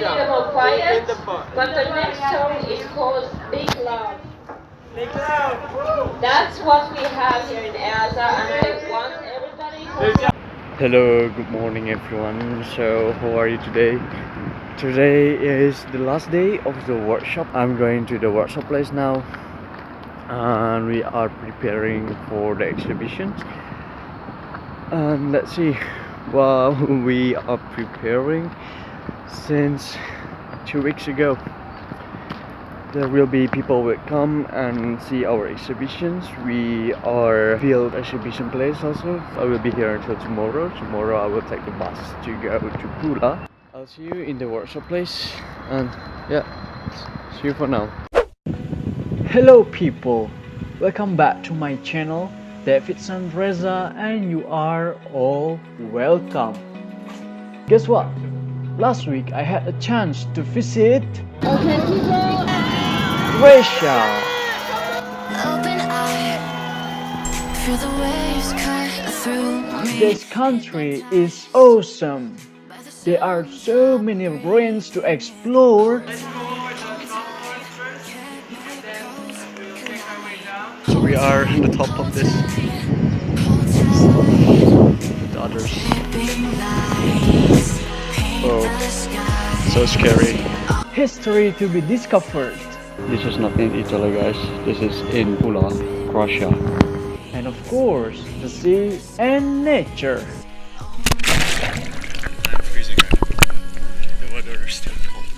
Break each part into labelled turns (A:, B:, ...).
A: more quiet, but the next song is called Big Love. Big Love! That's what we have here in EASA, and I want everybody to...
B: Hello, good morning everyone. So how are you today? Today is the last day of the workshop. I'm going to the workshop place now, and we are preparing for the exhibitions. And let's see, while we are preparing since 2 weeks ago, there will be people will come and see our exhibitions. We are build exhibition place also. I will be here until tomorrow. Tomorrow I will take the bus to go to Pula. I'll see you in the workshop place, and yeah, see you for now. Hello people, welcome back to my channel, Davidson Reza, and you are all welcome. Guess what? Last week I had a chance to visit Croatia. This country is awesome. There are so many ruins to explore. So we are on the top of this. The others. Oh, so scary. History to be discovered. This is not in Italy, guys. This is in Pula, Croatia. And of course, the sea and nature. I'm freezing right now. The weather is still cold.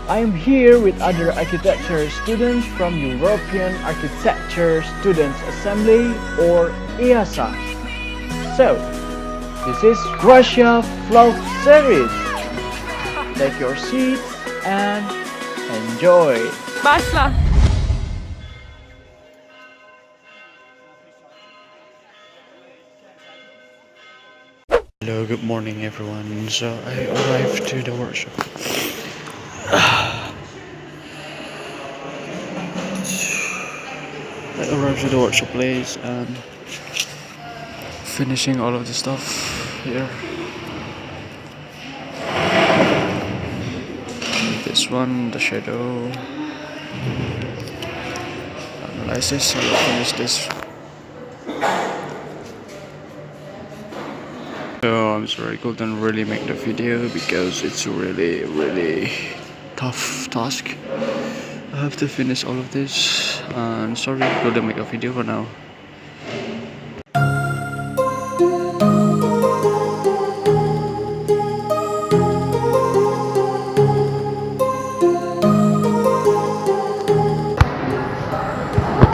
B: I am here with other architecture students from European Architecture Students Assembly or EASA. So, this is Croatia vlog series. Take your seat and enjoy.
C: Başla.
B: Hello, good morning everyone. So I arrived to the workshop. I arrived to the workshop place and finishing all of the stuff here. This one, the shadow analysis. I will finish this. So I'm sorry I couldn't really make the video because it's a really tough task. I have to finish all of this, and sorry I couldn't make a video for now.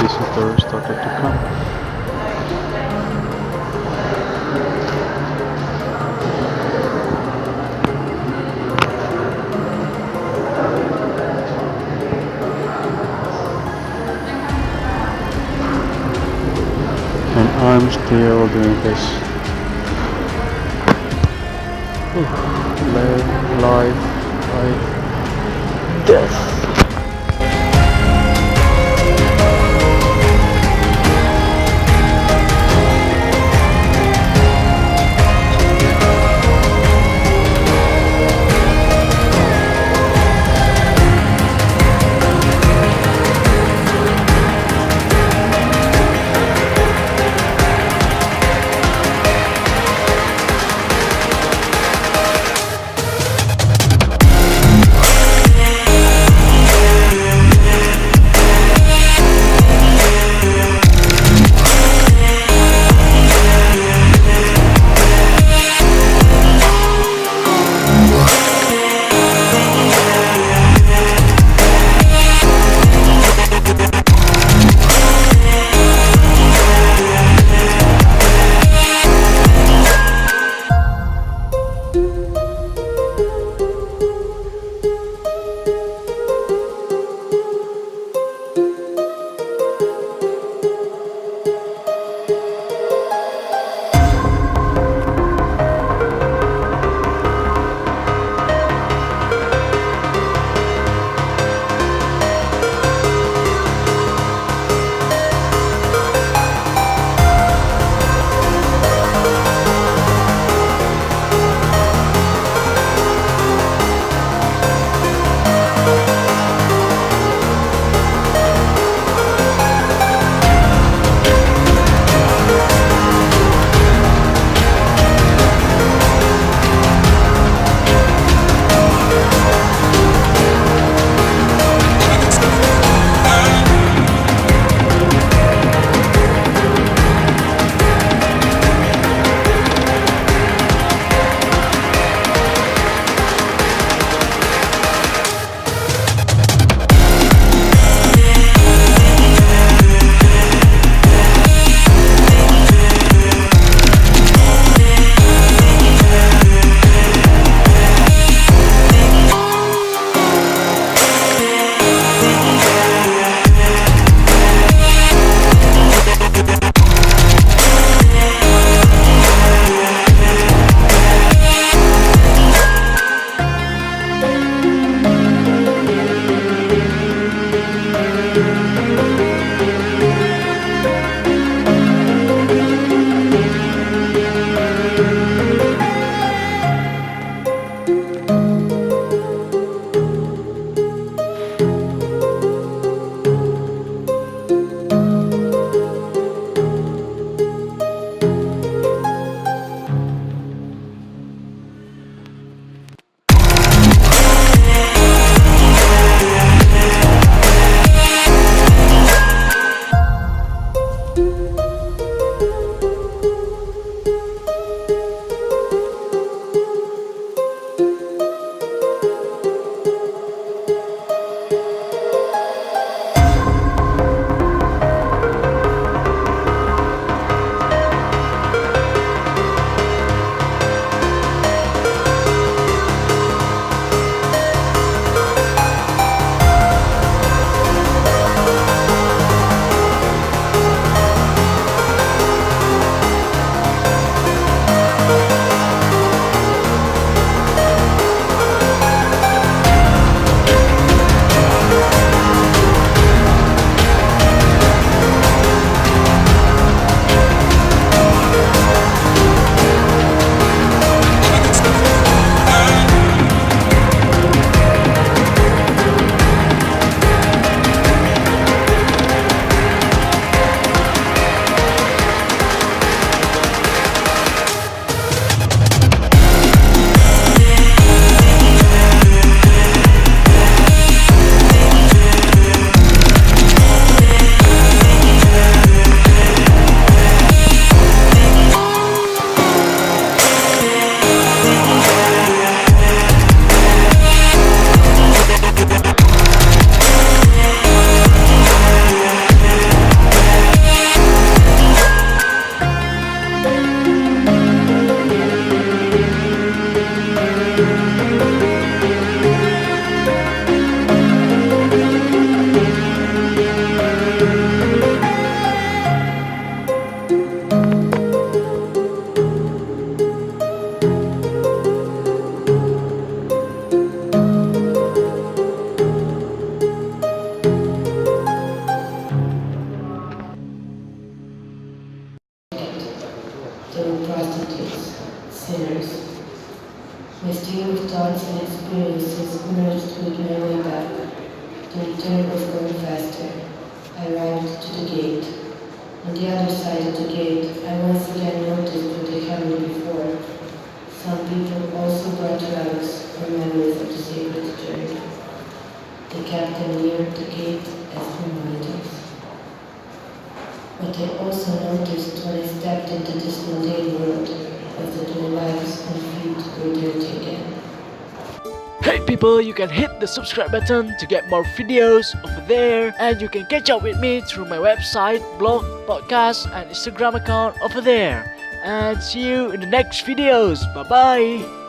B: Visitors started to come. And I'm still doing this. Live, death.
C: They were prostitutes, sinners. My stream of thoughts and experiences merged with my way back. The return was going faster. I arrived to the gate. On the other side of the gate, I once again noticed what they had me before. Some people also brought drugs or memories of the sacred journey. They kept them near the gate as reminders. What I also noticed when I stepped into this mundane world was that my legs and feet were dirty again.
D: Hey people, you can hit the subscribe button to get more videos over there, and you can catch up with me through my website, blog, podcast and Instagram account over there. And see you in the next videos. Bye bye.